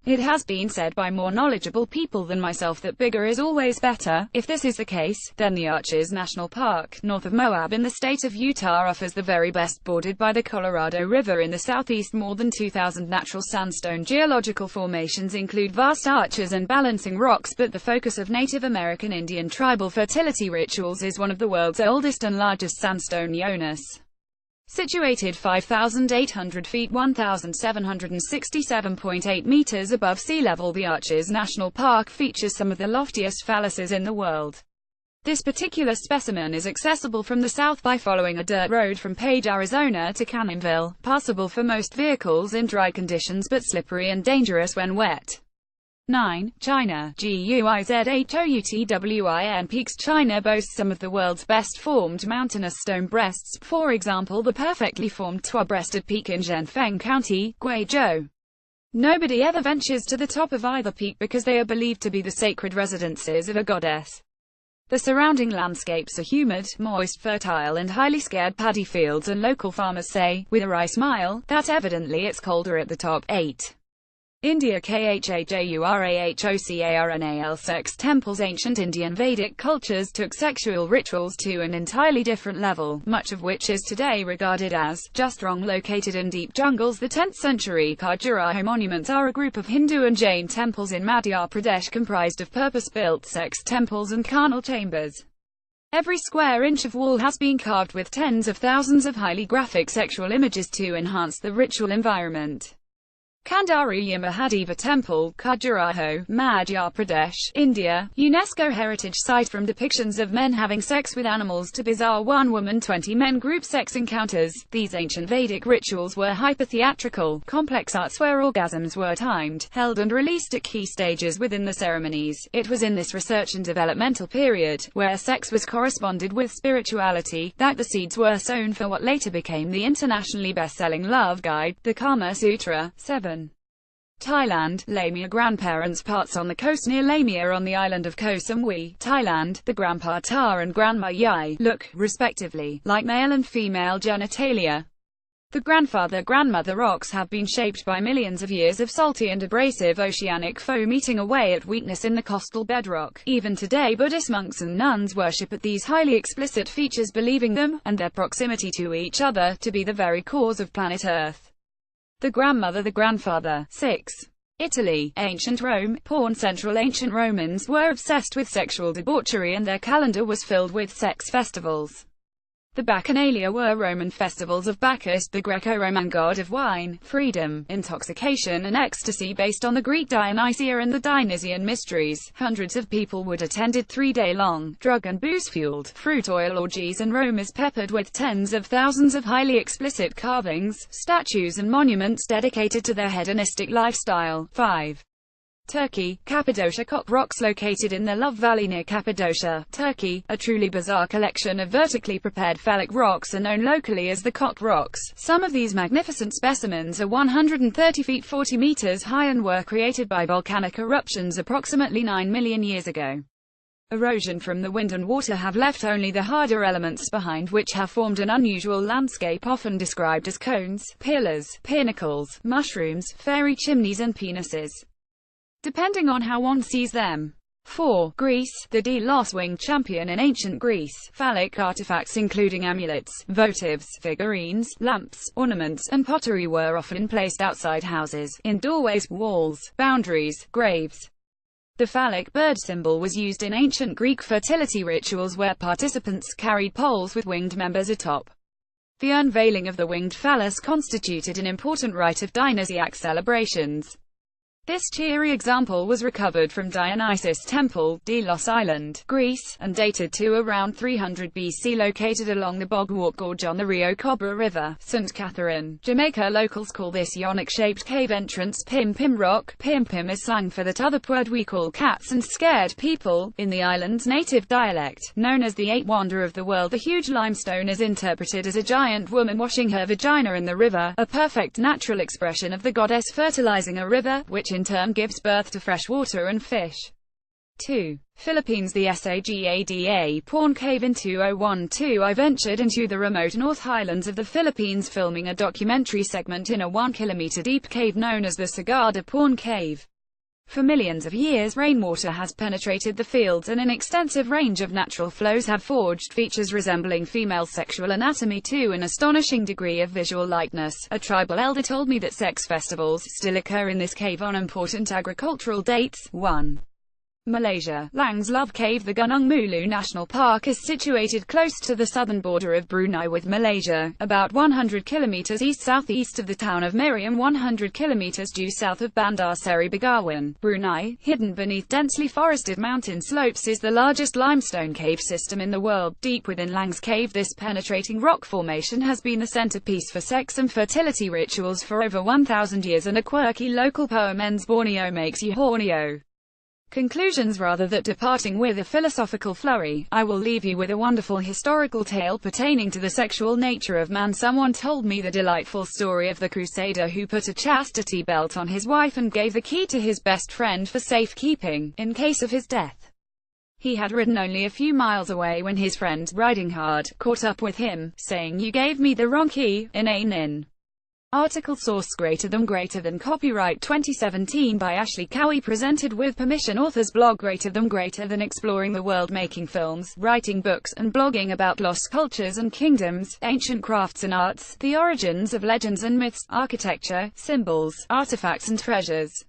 It has been said by more knowledgeable people than myself that bigger is always better. If this is the case, then the Arches National Park, north of Moab in the state of Utah, offers the very best, bordered by the Colorado River in the southeast. More than 2,000 natural sandstone geological formations include vast arches and balancing rocks, but the focus of Native American Indian tribal fertility rituals is one of the world's oldest and largest sandstone Yonus. Situated 5,800 feet 1,767.8 meters above sea level, the Arches National Park features some of the loftiest phalluses in the world. This particular specimen is accessible from the south by following a dirt road from Page, Arizona to Cannonville, passable for most vehicles in dry conditions but slippery and dangerous when wet. 9. China. Guizhoutwin Peaks. China boasts some of the world's best formed mountainous stone breasts, for example the perfectly formed Tua-breasted peak in Zhenfeng County, Guizhou. Nobody ever ventures to the top of either peak because they are believed to be the sacred residences of a goddess. The surrounding landscapes are humid, moist, fertile and highly scarred paddy fields, and local farmers say, with a wry smile, that evidently it's colder at the top. 8. India. Khajurahocarnal. Sex temples. Ancient Indian Vedic cultures took sexual rituals to an entirely different level, much of which is today regarded as just wrong. Located in deep jungles, the 10th century Khajuraho monuments are a group of Hindu and Jain temples in Madhya Pradesh comprised of purpose-built sex temples and carnal chambers. Every square inch of wall has been carved with tens of thousands of highly graphic sexual images to enhance the ritual environment. Kandariya Mahadeva Temple, Khajuraho, Madhya Pradesh, India, UNESCO heritage site. From depictions of men having sex with animals to bizarre one-woman 20-men group sex encounters, these ancient Vedic rituals were hyper-theatrical, complex arts where orgasms were timed, held and released at key stages within the ceremonies. It was in this research and developmental period, where sex was corresponded with spirituality, that the seeds were sown for what later became the internationally best-selling love guide, the Kama Sutra. 7. Thailand. Lamia. Grandparents. Parts on the coast near Lamia on the island of Koh Samui, Thailand. The grandpa Ta and grandma Yai look, respectively, like male and female genitalia. The grandfather-grandmother rocks have been shaped by millions of years of salty and abrasive oceanic foam eating away at weakness in the coastal bedrock. Even today, Buddhist monks and nuns worship at these highly explicit features, believing them, and their proximity to each other, to be the very cause of planet Earth. The grandmother, the grandfather. 6. Italy. Ancient Rome. Porn central. Ancient Romans were obsessed with sexual debauchery and their calendar was filled with sex festivals. The Bacchanalia were Roman festivals of Bacchus, the Greco-Roman god of wine, freedom, intoxication and ecstasy based on the Greek Dionysia and the Dionysian mysteries. Hundreds of people would attended 3-day-long, drug and booze-fueled, fruit oil orgies, and Rome is peppered with tens of thousands of highly explicit carvings, statues and monuments dedicated to their hedonistic lifestyle. 5. Turkey. Cappadocia. Cock rocks. Located in the Love Valley near Cappadocia, Turkey, a truly bizarre collection of vertically prepared phallic rocks are known locally as the Cock rocks. Some of these magnificent specimens are 130 feet 40 meters high and were created by volcanic eruptions approximately 9 million years ago. Erosion from the wind and water have left only the harder elements behind, which have formed an unusual landscape often described as cones, pillars, pinnacles, mushrooms, fairy chimneys and penises, depending on how one sees them. 4. Greece. The Delos winged champion. In ancient Greece, phallic artifacts including amulets, votives, figurines, lamps, ornaments, and pottery were often placed outside houses, in doorways, walls, boundaries, graves. The phallic bird symbol was used in ancient Greek fertility rituals where participants carried poles with winged members atop. The unveiling of the winged phallus constituted an important rite of Dionysiac celebrations. This cheery example was recovered from Dionysus Temple, Delos Island, Greece, and dated to around 300 BC. Located along the Bogwalk Gorge on the Rio Cobra River, St. Catherine, Jamaica. Locals call this Yonic-shaped cave entrance Pim Pim Rock. Pim Pim is slang for that other word we call cats and scared people, in the island's native dialect. Known as the Eighth Wonder of the World, the huge limestone is interpreted as a giant woman washing her vagina in the river, a perfect natural expression of the goddess fertilizing a river, which in turn gives birth to fresh water and fish. 2. Philippines. The Sagada Porn Cave. In 2012 I ventured into the remote North Highlands of the Philippines filming a documentary segment in a 1-kilometer deep cave known as the Sagada Porn Cave. For millions of years, rainwater has penetrated the fields, and an extensive range of natural flows have forged features resembling female sexual anatomy to an astonishing degree of visual likeness. A tribal elder told me that sex festivals still occur in this cave on important agricultural dates. 1. Malaysia. Lang's Love Cave. The Gunung Mulu National Park is situated close to the southern border of Brunei with Malaysia, about 100 kilometers east-southeast of the town of Meriam, 100 kilometers due south of Bandar Seri Begawan, Brunei. Hidden beneath densely forested mountain slopes is the largest limestone cave system in the world. Deep within Lang's Cave, this penetrating rock formation has been the centerpiece for sex and fertility rituals for over 1,000 years, and a quirky local poem ends, Borneo makes you hornio. Conclusions. Rather than departing with a philosophical flurry, I will leave you with a wonderful historical tale pertaining to the sexual nature of man. Someone told me the delightful story of the crusader who put a chastity belt on his wife and gave the key to his best friend for safekeeping, in case of his death. He had ridden only a few miles away when his friend, riding hard, caught up with him, saying, "You gave me the wrong key." In article source greater than copyright 2017 by Ashley Cowie, presented with permission. Authors blog greater than exploring the world, making films, writing books, and blogging about lost cultures and kingdoms, ancient crafts and arts, the origins of legends and myths, architecture, symbols, artifacts and treasures.